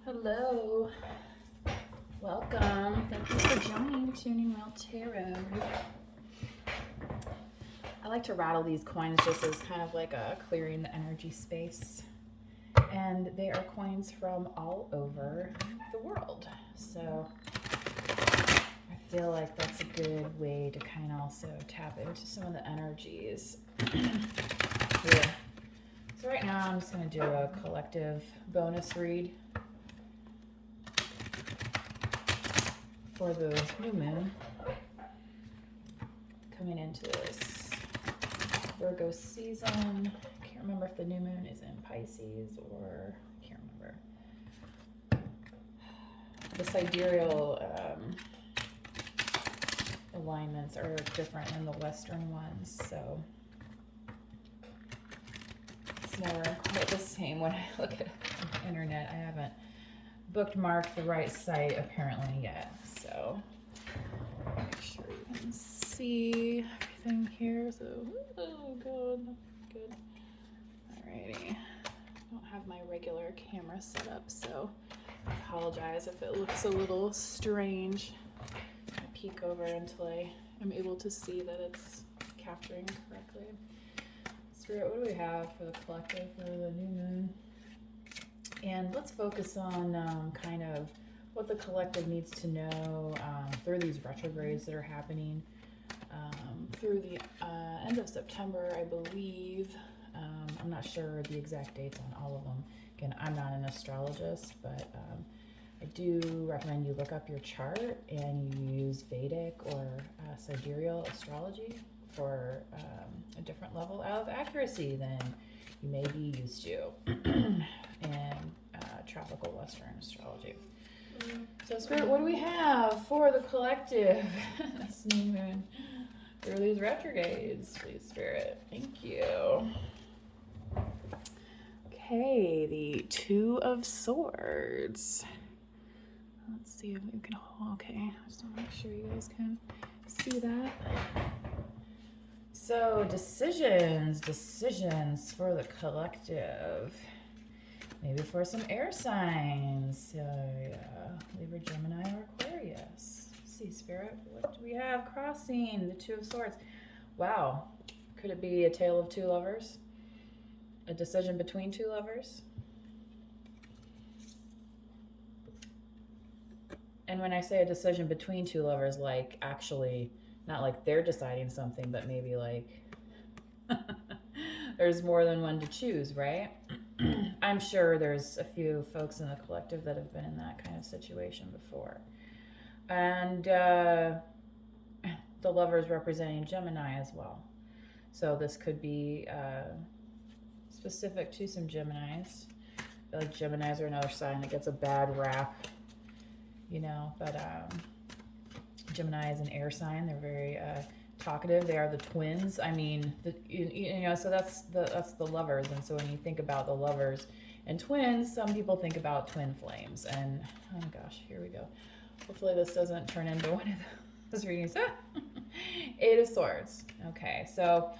Hello, welcome. Thank you for joining Tuning Well Tarot. I like to rattle these coins just as kind of like a clearing the energy space. And they are coins from all over the world. So I feel like that's a good way to kind of also tap into some of the energies. Yeah. So right now I'm just going to do a collective bonus read for the new moon coming into this Virgo season. I can't remember if the new moon is in Pisces or I can't remember. The sidereal alignments are different than the Western ones, so it's never quite the same when I look at the internet. I haven't bookmarked the right site apparently yet, so make sure you can see everything here. So, oh god, good. Alrighty, I don't have my regular camera set up, so I apologize if it looks a little strange. I peek over until I am able to see that it's capturing correctly. Spirit, what do we have for the collective for the new moon? And let's focus on kind of what the collective needs to know through these retrogrades that are happening through the end of September, I believe. I'm not sure the exact dates on all of them. Again, I'm not an astrologist, but I do recommend you look up your chart and you use Vedic or sidereal astrology for a different level of accuracy than you may be used to in tropical Western astrology. So, Spirit, what do we have for the collective this new moon through these retrogrades, please, Spirit? Thank you. Okay, the Two of Swords. Let's see if we can. Okay, just want to make sure you guys can see that. So, decisions for the collective. Maybe for some air signs. Libra, Gemini, or Aquarius. Let's see, Spirit. What do we have crossing the Two of Swords? Wow. Could it be a tale of two lovers? A decision between two lovers? And when I say a decision between two lovers, like actually, not like they're deciding something, but maybe like there's more than one to choose, right? I'm sure there's a few folks in the collective that have been in that kind of situation before. And the lovers representing Gemini as well. So this could be specific to some Geminis. I feel like Geminis are another sign that gets a bad rap, you know, but Gemini is an air sign. They're very talkative. They are the twins. I mean, you know, so that's the lovers. And so when you think about the lovers and twins, some people think about twin flames. And oh my gosh, here we go. Hopefully this doesn't turn into one of those readings. Eight of Swords. Okay, so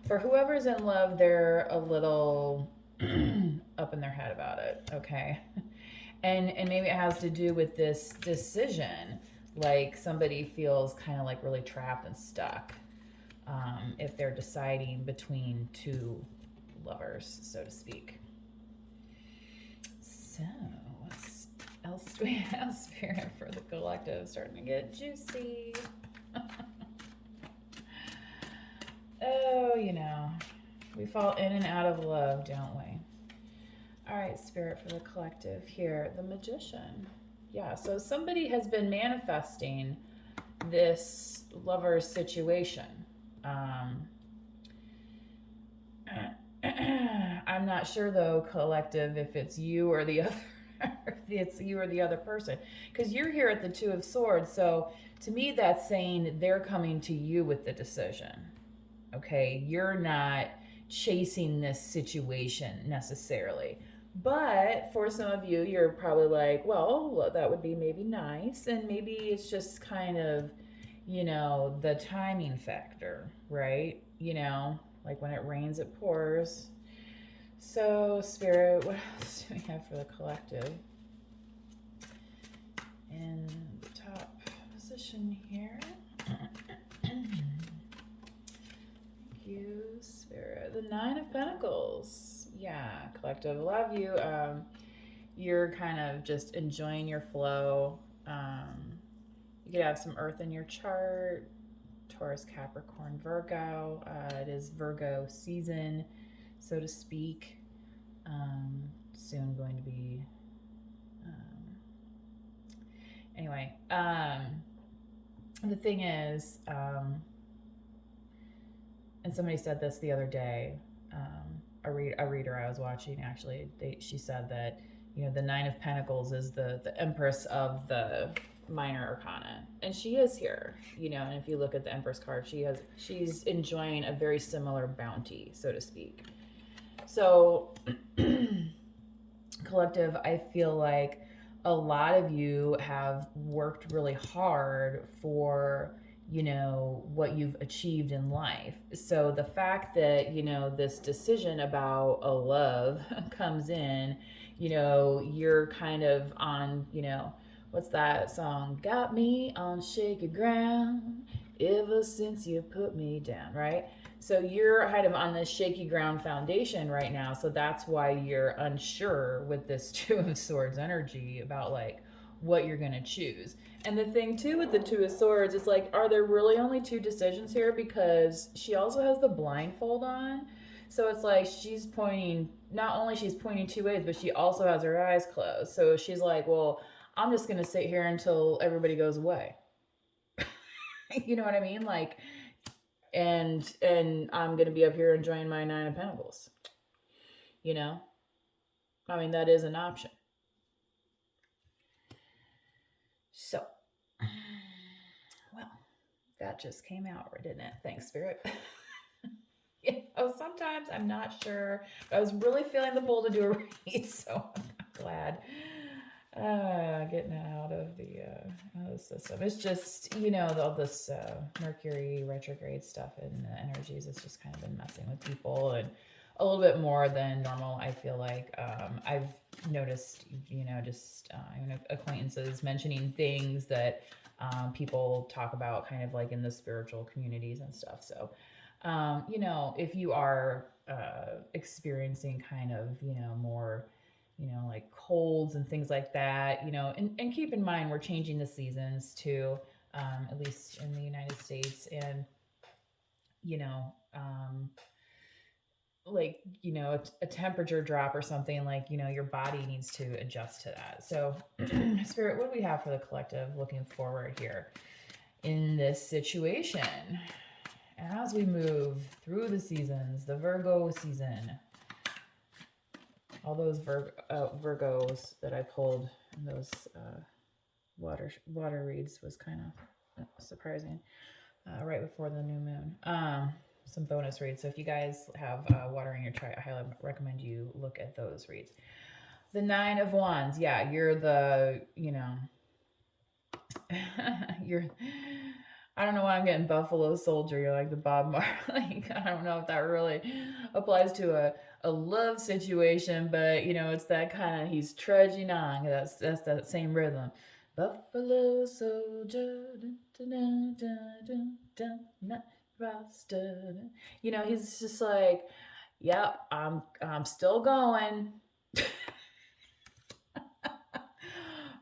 for whoever's in love, they're a little up in their head about it. Okay, and maybe it has to do with this decision. Like somebody feels kind of like really trapped and stuck if they're deciding between two lovers, so to speak. So what else do we have, Spirit, for the collective? Starting to get juicy. Oh, you know, we fall in and out of love, don't we? All right, Spirit, for the collective here, the Magician. Yeah, so somebody has been manifesting this lover's situation. I'm not sure, though, collective, if it's you or the other, if it's you or the other person. Because you're here at the Two of Swords, so to me that's saying they're coming to you with the decision. Okay, you're not chasing this situation necessarily. But for some of you, you're probably like, well, that would be maybe nice. And maybe it's just kind of, you know, the timing factor, right? You know, like when it rains, it pours. So, Spirit, what else do we have for the collective? in the top position here. Thank you, Spirit. The Nine of Pentacles. Yeah, collective. A lot of you, you're kind of just enjoying your flow. You could have some earth in your chart. Taurus, Capricorn, Virgo. It is Virgo season, so to speak. Soon going to be. Anyway, the thing is, and somebody said this the other day. A reader I was watching actually, she said that, you know, the Nine of Pentacles is the Empress of the minor arcana, and she is here, you know. And if you look at the Empress card, she's enjoying a very similar bounty, so to speak. So collective, I feel like a lot of you have worked really hard for, you know, what you've achieved in life. So the fact that, you know, this decision about a love comes in, you know, you're kind of on, you know, what's that song? Got me on shaky ground ever since you put me down, right? So you're kind of on this shaky ground foundation right now. So that's why you're unsure with this Two of Swords energy about like what you're going to choose. And the thing too with the Two of Swords is like, are there really only two decisions here? Because she also has the blindfold on. So it's like she's pointing, not only she's pointing two ways, but she also has her eyes closed. So she's like, well, I'm just going to sit here until everybody goes away. You know what I mean? Like, and I'm going to be up here enjoying my Nine of Pentacles. You know? I mean, that is an option. So, well, that just came out, didn't it? Thanks, Spirit. You know, sometimes I'm not sure. I was really feeling the pull to do a read, so I'm glad getting out of the system. It's just, you know, all this Mercury retrograde stuff and the energies, it's just kind of been messing with people, and a little bit more than normal, I feel like. I've noticed, you know, just acquaintances mentioning things that people talk about kind of like in the spiritual communities and stuff. So, you know, if you are experiencing kind of, you know, more, you know, like colds and things like that, you know, and keep in mind, we're changing the seasons too, at least in the United States. And, you know, like, you know, a temperature drop or something, like, you know, your body needs to adjust to that. So Spirit, what do we have for the collective looking forward here in this situation as we move through the seasons, the Virgo season? All those Virgos that I pulled in those water reads was kind of surprising right before the new moon. Some bonus reads. So if you guys have water in your chart, I highly recommend you look at those reads. The Nine of Wands. Yeah, you're the, you know, you're, I don't know why I'm getting Buffalo Soldier. You're like the Bob Marley. I don't know if that really applies to a love situation, but, you know, it's that kind of, he's trudging on. That's that same rhythm. Buffalo Soldier. Dun, dun, dun, dun, roster. You know, he's just like, yep, I'm still going.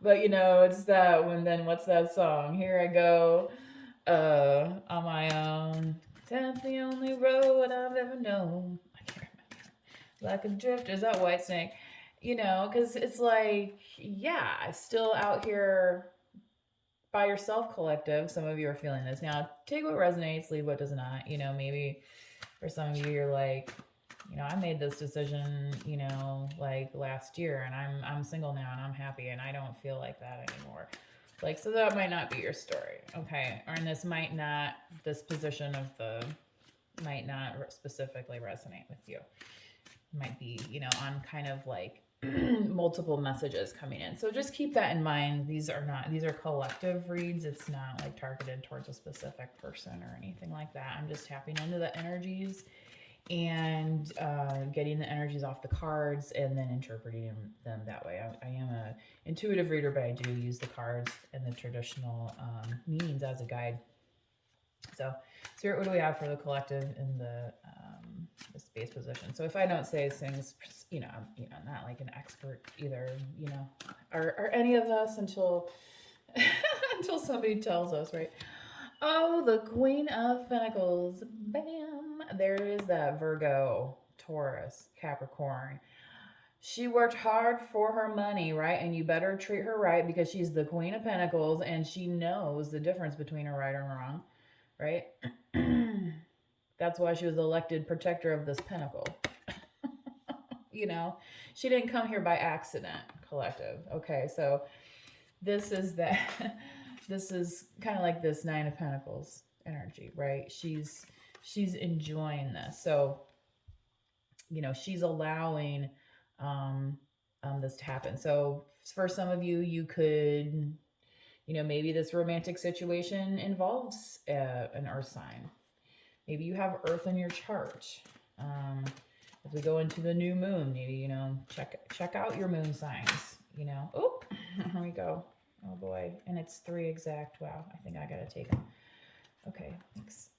But, you know, it's that when then what's that song? Here I go on my own. That's the only road I've ever known. I can't remember. Like a drifter. Is that Whitesnake? You know, because it's like, yeah, still out here by yourself, collective. Some of you are feeling this. Now, take what resonates, leave what does not. You know, maybe for some of you, you're like, you know, I made this decision, you know, like last year, and I'm single now and I'm happy and I don't feel like that anymore. Like, so that might not be your story, okay? Or this might not, this position of the, might not specifically resonate with you. Might be, you know, on kind of like multiple messages coming in. So just keep that in mind. These are collective reads. It's not like targeted towards a specific person or anything like that. I'm just tapping into the energies and getting the energies off the cards and then interpreting them that way. I am a intuitive reader, but I do use the cards and the traditional meanings as a guide. So, Spirit, what do we have for the collective in the space position? So, if I don't say things, I'm not like an expert either, are any of us until until somebody tells us, right? Oh, the Queen of Pentacles. Bam! There is that Virgo, Taurus, Capricorn. She worked hard for her money, right? And you better treat her right because she's the Queen of Pentacles and she knows the difference between a right and wrong, right? That's why she was elected protector of this pentacle. She didn't come here by accident, collective. Okay, so this is that. This is kind of like this Nine of Pentacles energy, right? She's enjoying this. So, she's allowing this to happen. So for some of you, you could, maybe this romantic situation involves an earth sign. Maybe you have earth in your chart. As we go into the new moon, maybe, check out your moon signs, Oh, here we go. Oh boy. And it's 3 exact. Wow. I think I got to take them. Okay. Thanks.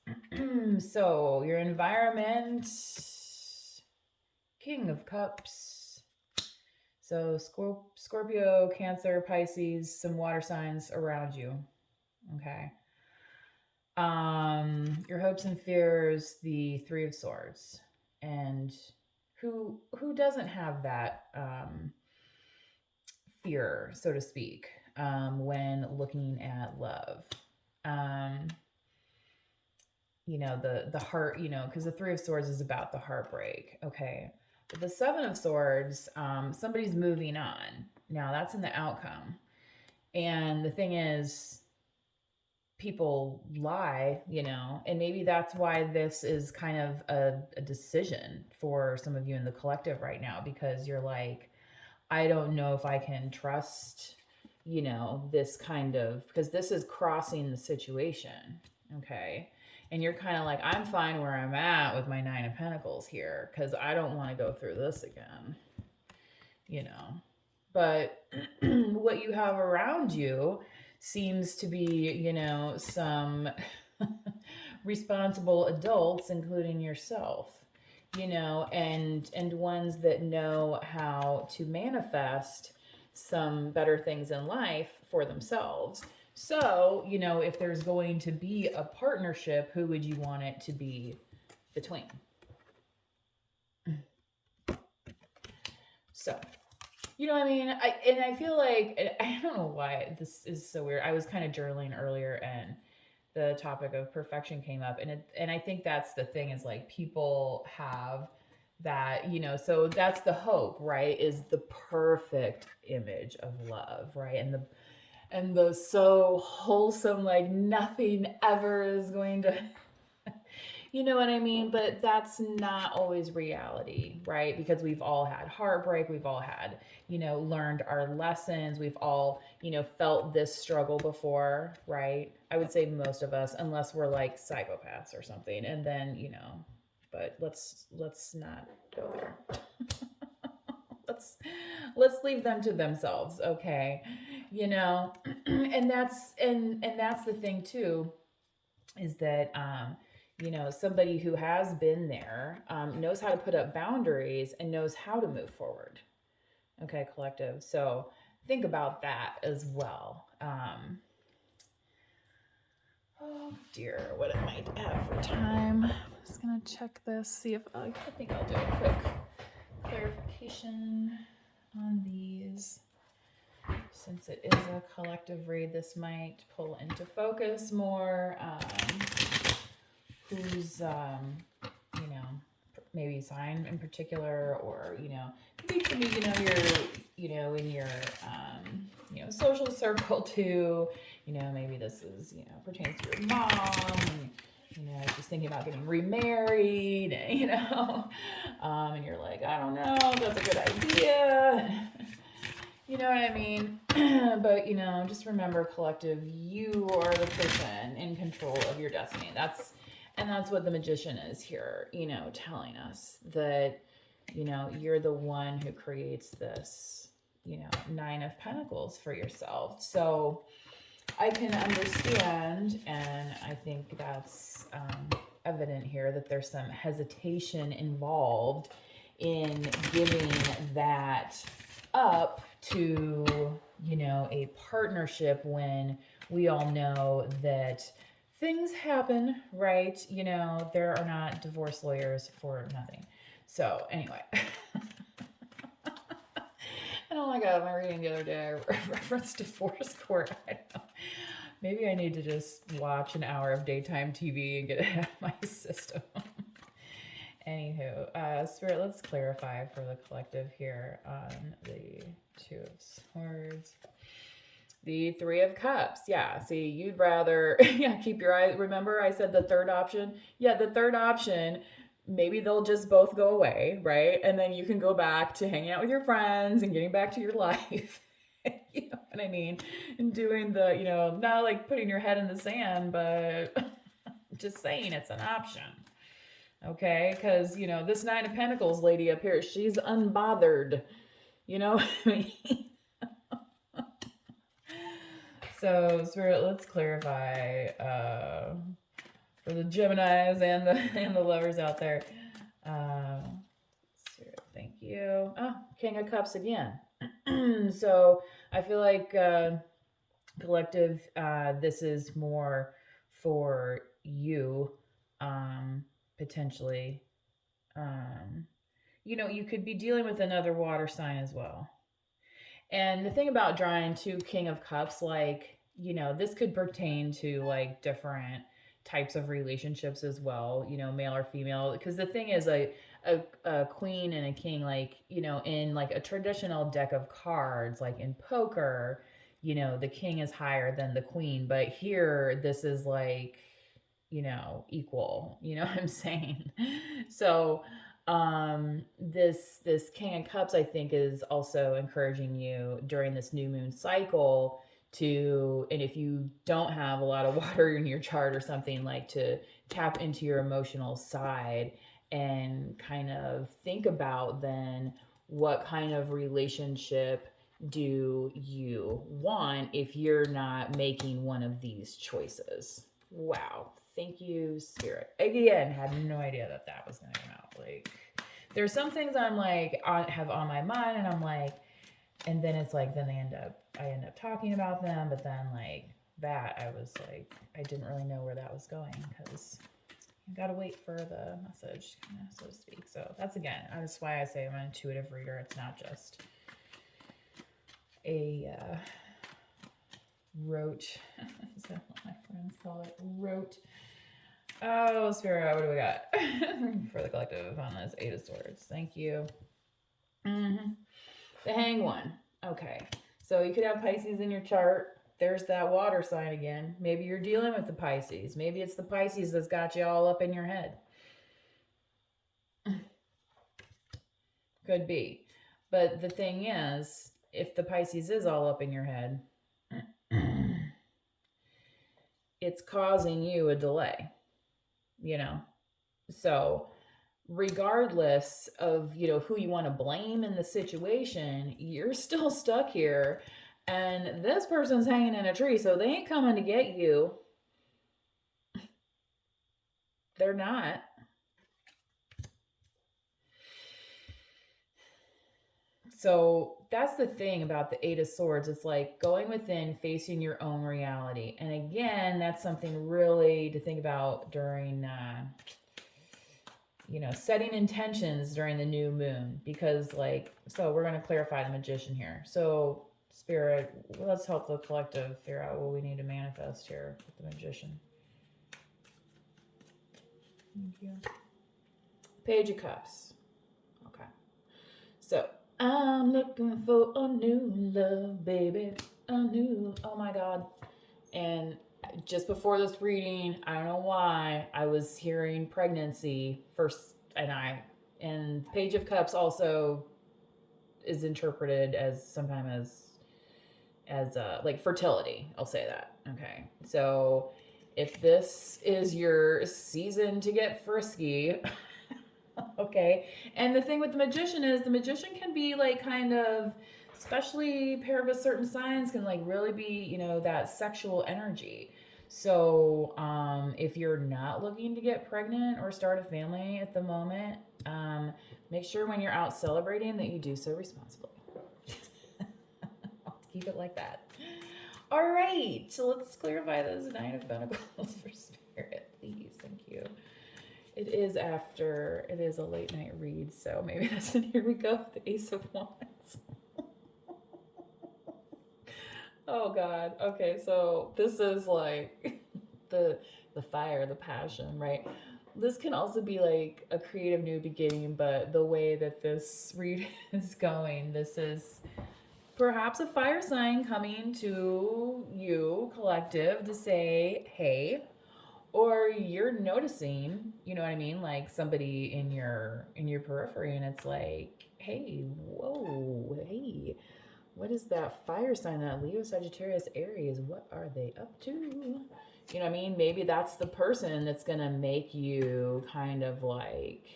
So your environment, King of Cups. So Scorpio, Cancer, Pisces, some water signs around you. Okay. Your hopes and fears, the 3 of Swords. And who doesn't have that fear, so to speak? When looking at love, the heart, because the 3 of Swords is about the heartbreak. Okay. But the 7 of Swords, somebody's moving on. Now that's in the outcome. And the thing is, people lie, and maybe that's why this is kind of a decision for some of you in the collective right now, because you're like, I don't know if I can trust this kind of, because this is crossing the situation. Okay. And you're kind of like, I'm fine where I'm at with my 9 of Pentacles here because I don't want to go through this again, But what you have around you seems to be, some responsible adults, including yourself, and ones that know how to manifest some better things in life for themselves. So, if there's going to be a partnership, who would you want it to be between? So, I mean? I feel like, I don't know why this is so weird. I was kind of journaling earlier and the topic of perfection came up, and I think that's the thing, is like people have that, so that's the hope, right? Is the perfect image of love, right? And the so wholesome, like nothing ever is going to you know what I mean? But that's not always reality, right? Because we've all had heartbreak. We've all had, learned our lessons. We've all, felt this struggle before, right? I would say most of us, unless we're like psychopaths or something. And then, but let's not go there. let's leave them to themselves, okay? And that's the thing too, is that somebody who has been there knows how to put up boundaries and knows how to move forward. Okay, collective. So think about that as well. Oh dear, what I might have for time. I'm just gonna check this, see if I think I'll do a quick clarification on these. Since it is a collective read, this might pull into focus more. Who's maybe sign in particular, or maybe you're in your social circle too. Maybe this is pertains to your mom, and just thinking about getting remarried, and you're like, I don't know if that's a good idea. You know what I mean? But, just remember, collective, you are the person in control of your destiny. And that's what the Magician is here, you know, telling us that, you know, you're the one who creates this, you know, Nine of Pentacles for yourself. So I can understand, and I think that's evident here, that there's some hesitation involved in giving that up to, you know, a partnership when we all know that things happen, right? You know, there are not divorce lawyers for nothing. So anyway. And oh my God, my reading the other day, I referenced divorce court. I don't know. Maybe I need to just watch an hour of daytime TV and get it out of my system. Anywho, Spirit, let's clarify for the collective here on the Two of Swords. The Three of Cups. Yeah, see, you'd rather keep your eyes. Remember I said the third option? Yeah, the third option, maybe they'll just both go away, right? And then you can go back to hanging out with your friends and getting back to your life. You know what I mean? And doing the, you know, not like putting your head in the sand, but just saying it's an option. Okay? Because, you know, this Nine of Pentacles lady up here, she's unbothered. You know what I mean? So, Spirit, let's clarify for the Geminis and the lovers out there. Spirit, thank you. Oh, King of Cups again. So, I feel like collective, this is more for you, potentially. You know, you could be dealing with another water sign as well. And the thing about drawing two King of Cups, like, you know, this could pertain to like different types of relationships as well, you know, male or female. Because the thing is, a queen and a king, like, you know, in like a traditional deck of cards, like in poker, you know, the king is higher than the queen. But here, this is like, you know, equal. You know what I'm saying? So, this King of Cups, I think, is also encouraging you during this new moon cycle to, and if you don't have a lot of water in your chart or something, like to tap into your emotional side and kind of think about then what kind of relationship do you want if you're not making one of these choices. Wow. Thank you, Spirit. Again, had no idea that that was going to come out. Like, there's some things I'm like, have on my mind, and I'm like, and then it's like, then I end up talking about them, but then like that, I was like, I didn't really know where that was going because you got to wait for the message, so to speak. So that's, again, that's why I say I'm an intuitive reader. It's not just a rote, is that what my friends call it? Rote. Oh, Spirit, what do we got for the collective on this Eight of Swords? Thank you. The Hanged One. Okay, so you could have Pisces in your chart. There's that water sign again. Maybe you're dealing with the Pisces. Maybe it's the Pisces that's got you all up in your head. Could be. But the thing is, if the Pisces is all up in your head, it's causing you a delay, you know? So regardless of, you know, who you want to blame in the situation, you're still stuck here, and this person's hanging in a tree, so they ain't coming to get you. They're not. So that's the thing about the Eight of Swords. It's like going within, facing your own reality. And again, that's something really to think about during, you know, setting intentions during the new moon. Because, like, so we're going to clarify the Magician here. So, Spirit, let's help the collective figure out what we need to manifest here with the Magician. Thank you. Page of Cups. Okay. So, I'm looking for a new love, baby. A new, oh my God. And just before this reading, I don't know why, I was hearing pregnancy first, and Page of Cups also is interpreted as sometimes as like fertility. I'll say that. Okay. So If this is your season to get frisky, okay. And the thing with the magician is the magician can be like kind of, especially paired with certain signs, can like really be, you know, that sexual energy. So if you're not looking to get pregnant or start a family at the moment, make sure when you're out celebrating that you do so responsibly. I'll keep it like that. All right, so let's clarify this Nine of Pentacles for Spirit, please. Thank you. It is a late night read, so maybe that's it. Here we go, the Ace of Wands. Oh God. Okay, so this is like the fire, the passion, right? This can also be like a creative new beginning, but the way that this read is going, this is perhaps a fire sign coming to you, collective, to say, hey, or you're noticing, you know what I mean, like somebody in your periphery, and it's like, hey, whoa, hey, what is that fire sign, that Leo, Sagittarius, Aries, what are they up to? You know what I mean? Maybe that's the person that's gonna make you kind of like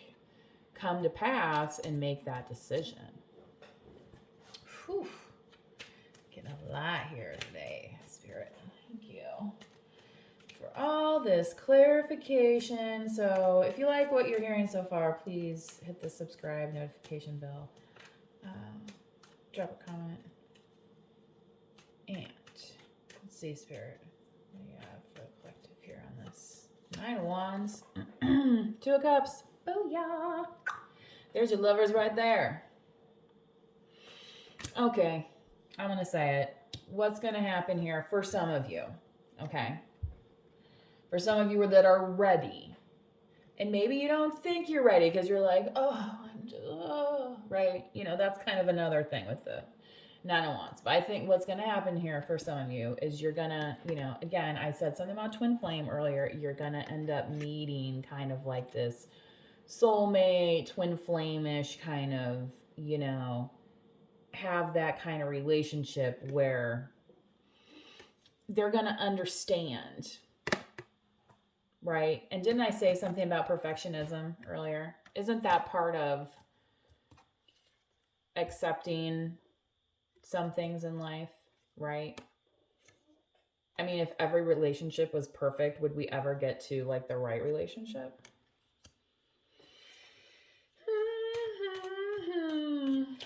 come to pass and make that decision. Whew. Getting a lot here today, Spirit. Thank you for all this clarification. So if you like what you're hearing so far, please hit the subscribe notification bell. Drop a comment. And let's see, Spirit, what do you have for the collective here on this? Nine of Wands, Two of Cups. Booyah! There's your lovers right there. Okay, I'm going to say it. What's going to happen here for some of you, okay? For some of you that are ready. And maybe you don't think you're ready because you're like, oh, I'm just, oh, right? You know, that's kind of another thing with the Nine of Wands. But I think what's going to happen here for some of you is you're going to, you know, again, I said something about twin flame earlier. You're going to end up meeting kind of like this soulmate, twin flame-ish kind of, you know, have that kind of relationship where they're going to understand, right? And didn't I say something about perfectionism earlier? Isn't that part of accepting some things in life, right? I mean, if every relationship was perfect, would we ever get to like the right relationship?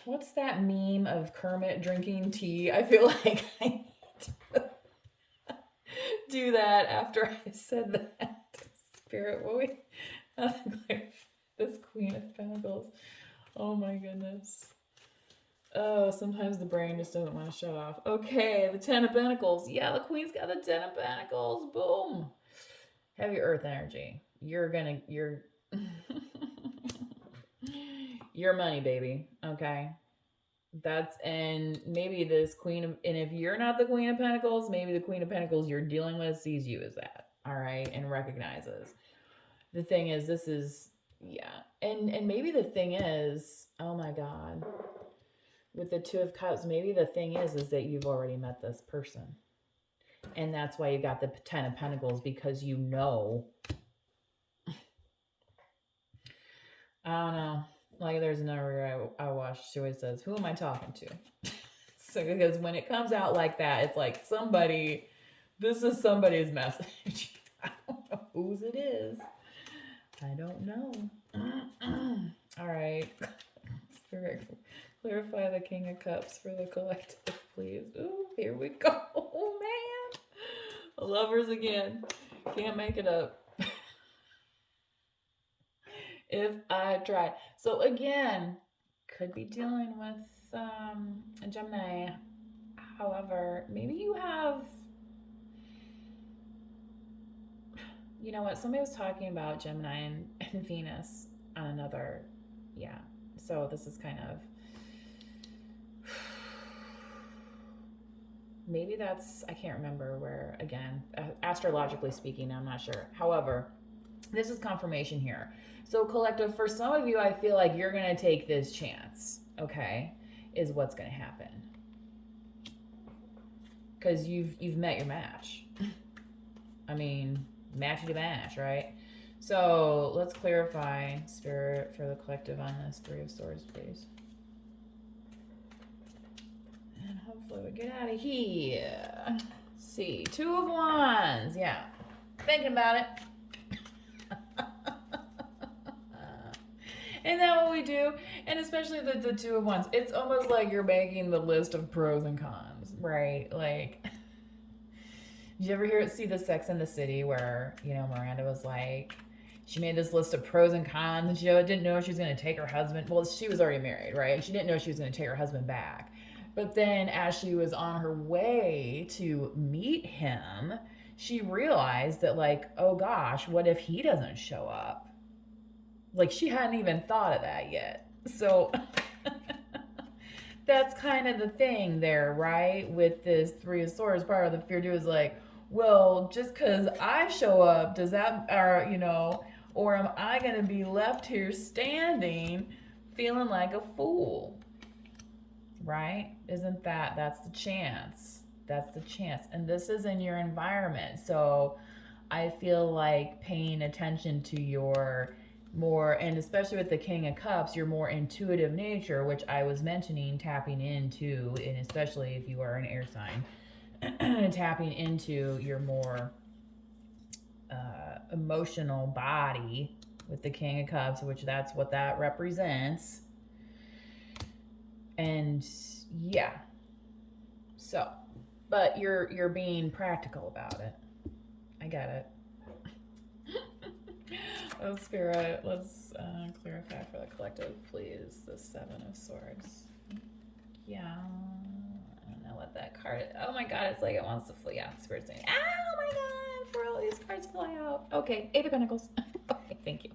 What's that meme of Kermit drinking tea? I feel like I need to do that after I said that. Spirit, what we this Queen of Pentacles. Oh my goodness. Oh, sometimes the brain just doesn't want to shut off. Okay, the Ten of Pentacles. Yeah, the Queen's got the Ten of Pentacles. Boom. Heavy earth energy. You're your money, baby. Okay. And maybe this Queen of, and if you're not the Queen of Pentacles, maybe the Queen of Pentacles you're dealing with sees you as that. All right. And recognizes. The thing is, this is, yeah. And maybe the thing is, oh my God. With the Two of Cups, maybe the thing is that you've already met this person. And that's why you got the Ten of Pentacles, because you know. I don't know. Like there's another I watched, she always says, who am I talking to? So because when it comes out like that, it's like this is somebody's message. I don't know whose it is. I don't know. All right. Spirit, clarify the King of Cups for the collective, please. Ooh, here we go. Oh, man. Lovers again. Can't make it up. If I try. So again, could be dealing with a Gemini. However, maybe you have, you know what, somebody was talking about Gemini and Venus on another, yeah. So this is kind of, maybe that's, I can't remember where, again, astrologically speaking, I'm not sure. However, this is confirmation here. So collective, for some of you, I feel like you're going to take this chance, okay, is what's going to happen. Because you've met your match. I mean, matchy to match, right? So let's clarify, Spirit, for the collective on this Three of Swords, please. And hopefully we get out of here. Let's see, Two of Wands. Yeah, thinking about it. Isn't that what we do? And especially the Two of Wands. It's almost like you're making the list of pros and cons, right? Like, did you ever see the Sex and the City where, you know, Miranda was like, she made this list of pros and cons, and she didn't know she was going to take her husband. Well, she was already married, right? She didn't know she was going to take her husband back. But then as she was on her way to meet him, she realized that, like, oh gosh, what if he doesn't show up? Like, she hadn't even thought of that yet. So that's kind of the thing there, right? With this Three of Swords, part of the fear too is like, well, just because I show up, does that, or, you know, or am I going to be left here standing feeling like a fool? Right? Isn't that's the chance. That's the chance. And this is in your environment. So I feel like paying attention to your more, and especially with the King of Cups, your more intuitive nature, which I was mentioning, tapping into, and especially if you are an air sign, tapping into your more emotional body with the King of Cups, which that's what that represents. And yeah, so, but you're being practical about it. I get it. Oh, Spirit, let's clarify for the collective, please. The Seven of Swords. Yeah, I don't know what that card is. Oh my God, it's like it wants to fly out. Spirit's saying, oh my God, for all these cards fly out. Okay, Eight of Pentacles. Okay, thank you.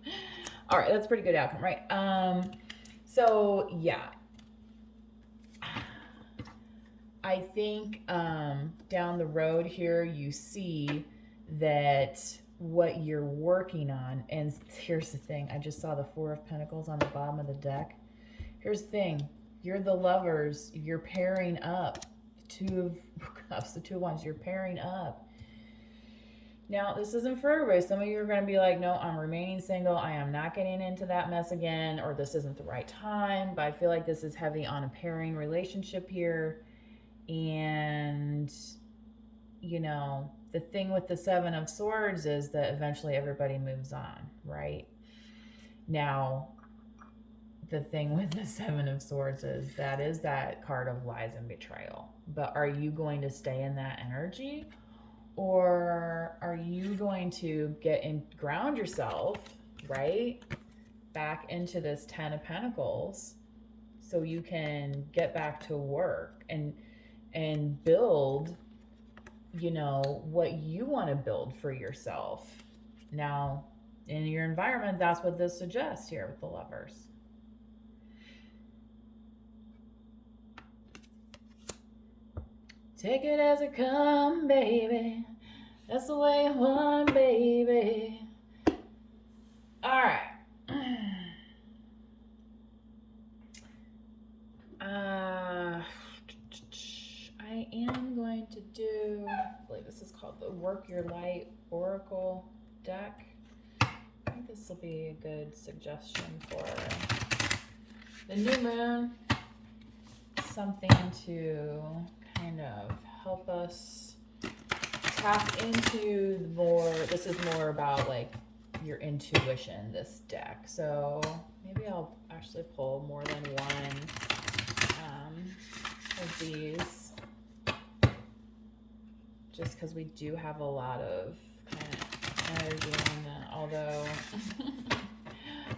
All right, that's a pretty good outcome, right? So yeah, I think down the road here, you see that what you're working on, and here's the thing, I just saw the Four of Pentacles on the bottom of the deck. Here's the thing, you're the lovers, you're pairing up. Two of Cups, the Two of Wands, you're pairing up. Now, this isn't for everybody. Some of you are going to be like, no, I'm remaining single, I am not getting into that mess again, or this isn't the right time. But I feel like this is heavy on a pairing relationship here. And, you know, the thing with the Seven of Swords is that eventually everybody moves on, right? Now, the thing with the Seven of Swords is that card of lies and betrayal. But are you going to stay in that energy? Or are you going to ground yourself, right, back into this Ten of Pentacles so you can get back to work and build, you know, what you want to build for yourself. Now, in your environment, that's what this suggests here with the Lovers. Take it as it come, baby. That's the way I want, baby. All right. I am going to do, I believe this is called the Work Your Light Oracle deck. I think this will be a good suggestion for the new moon. Something to kind of help us tap into more. This is more about like your intuition, this deck. So maybe I'll actually pull more than one of these, just because we do have a lot of kind of energy on that. Although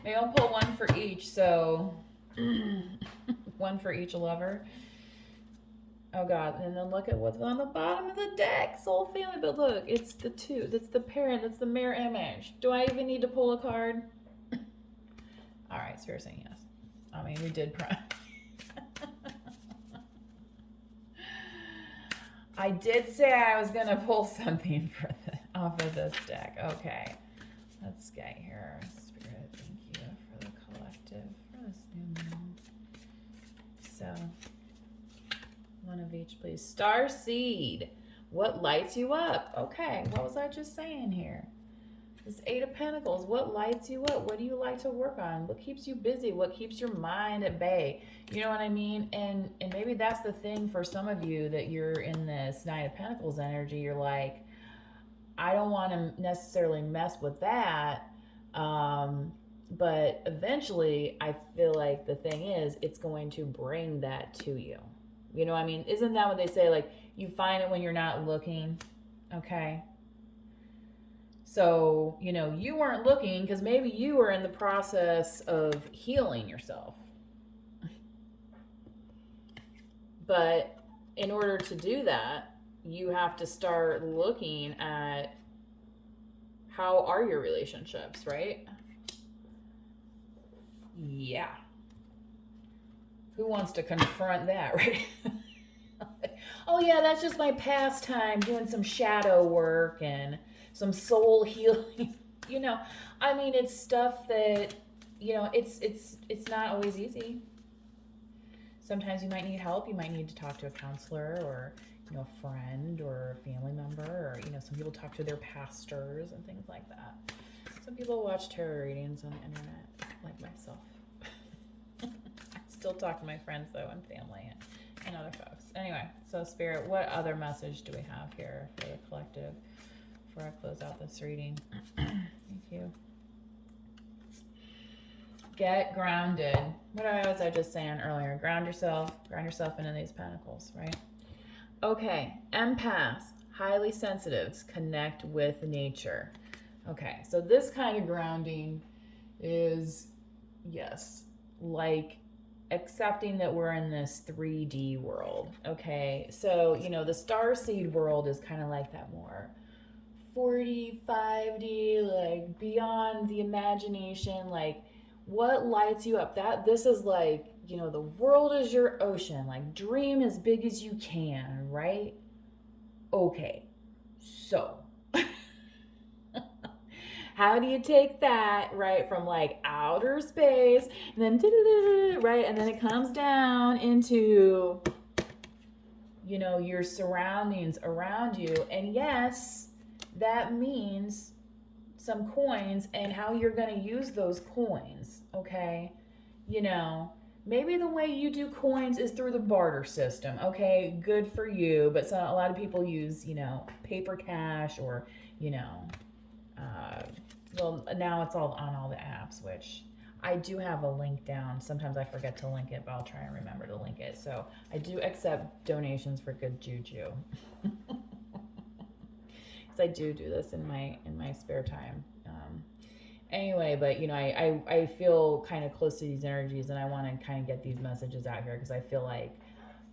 maybe I'll pull one for each. So one for each lover. Oh God, and then look at what's on the bottom of the deck. Soul family, but look, it's the two. That's the parent, that's the mirror image. Do I even need to pull a card? All right, so you're saying yes. I mean, we did I did say I was gonna pull something for off of this deck. Okay, let's get here. Spirit, thank you for the collective for this new moon. So, one of each, please. Star Seed. What lights you up? Okay, what was I just saying here? This Eight of Pentacles, what lights you up? What do you like to work on? What keeps you busy? What keeps your mind at bay? You know what I mean? And maybe that's the thing for some of you, that you're in this Nine of Pentacles energy. You're like, I don't want to necessarily mess with that. But eventually, I feel like the thing is, it's going to bring that to you. You know what I mean? Isn't that what they say? Like, you find it when you're not looking. Okay. So, you know, you weren't looking because maybe you were in the process of healing yourself. But in order to do that, you have to start looking at how are your relationships, right? Yeah. Who wants to confront that, right? Oh, yeah, that's just my pastime, doing some shadow work and some soul healing. You know, I mean, it's stuff that, you know, it's not always easy. Sometimes you might need help. You might need to talk to a counselor, or, you know, a friend or a family member, or, you know, some people talk to their pastors and things like that. Some people watch tarot readings on the internet, like myself. I still talk to my friends, though, and family and other folks. Anyway, so Spirit, what other message do we have here for the collective before I close out this reading? Thank you. Get grounded. What was I just saying earlier? Ground yourself into these pentacles, right? Okay, empaths, highly sensitives, connect with nature. Okay, so this kind of grounding is, yes, like accepting that we're in this 3D world. Okay, so, you know, the starseed world is kind of like that more 4D, 5D, like beyond the imagination, like what lights you up. This is like, you know, the world is your ocean, like dream as big as you can, right? Okay, so how do you take that, right, from like outer space, and then right, and then it comes down into, you know, your surroundings around you. And yes, that means some coins and how you're going to use those coins. Okay, you know, maybe the way you do coins is through the barter system. Okay, good for you. But a lot of people use, you know, paper cash, or, you know, well, now it's all on all the apps, which I do have a link down. Sometimes I forget to link it, but I'll try and remember to link it. So I do accept donations for good juju. Because I do this in my spare time. Anyway, but, you know, I feel kind of close to these energies, and I want to kind of get these messages out here because I feel like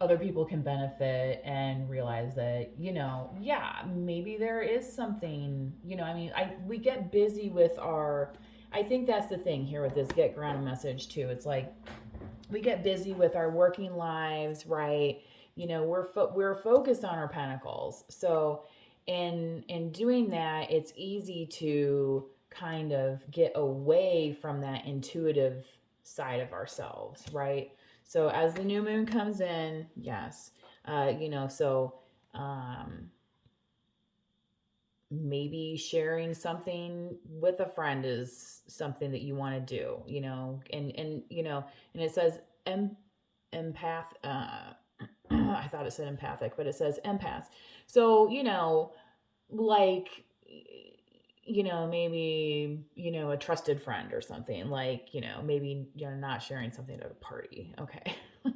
other people can benefit and realize that, you know, yeah, maybe there is something, you know, I mean, we get busy with I think that's the thing here with this get grounded message too. It's like we get busy with our working lives, right? You know, we're focused on our pentacles. So in doing that, it's easy to kind of get away from that intuitive side of ourselves, right? So as the new moon comes in, yes, you know, so maybe sharing something with a friend is something that you want to do, you know, and you know, and it says empath. I thought it said empathic, but it says empath. So, you know, like, you know, maybe, you know, a trusted friend or something, like, you know, maybe you're not sharing something at a party. Okay. I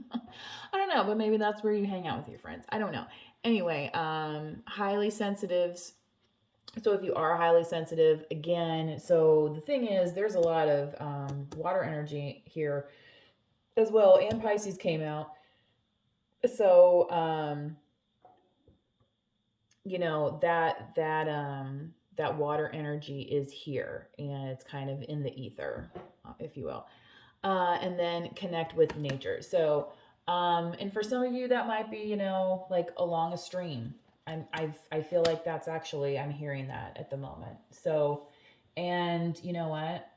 don't know, but maybe that's where you hang out with your friends. I don't know. Anyway, highly sensitives. So if you are highly sensitive, again, so the thing is, there's a lot of water energy here as well, and Pisces came out. So, you know, that water energy is here, and it's kind of in the ether, if you will. And then connect with nature. So, and for some of you, that might be, you know, like along a stream. I feel like that's actually, I'm hearing that at the moment. So, and you know what?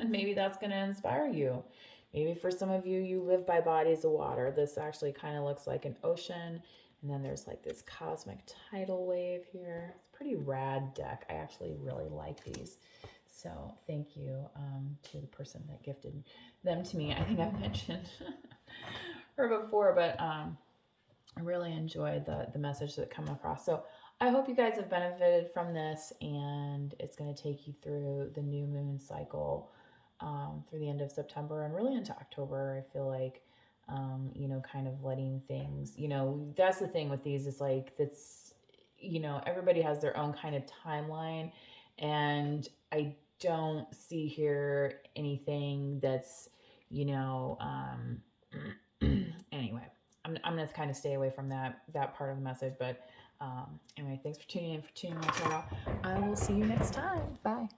Maybe that's going to inspire you. Maybe for some of you, you live by bodies of water. This actually kind of looks like an ocean, And then there's like this cosmic tidal wave here. It's a pretty rad deck. I actually really like these. So thank you to the person that gifted them to me. I think I've mentioned her before, but I really enjoy the message that come across. So I hope you guys have benefited from this, and it's going to take you through the new moon cycle through the end of September and really into October. I feel like, you know, kind of letting things, you know, that's the thing with these, is like, that's, you know, everybody has their own kind of timeline, and I don't see here anything that's, you know, anyway, I'm going to kind of stay away from that part of the message. But anyway, thanks for tuning in, for tuning in my channel. I will see you next time. Bye.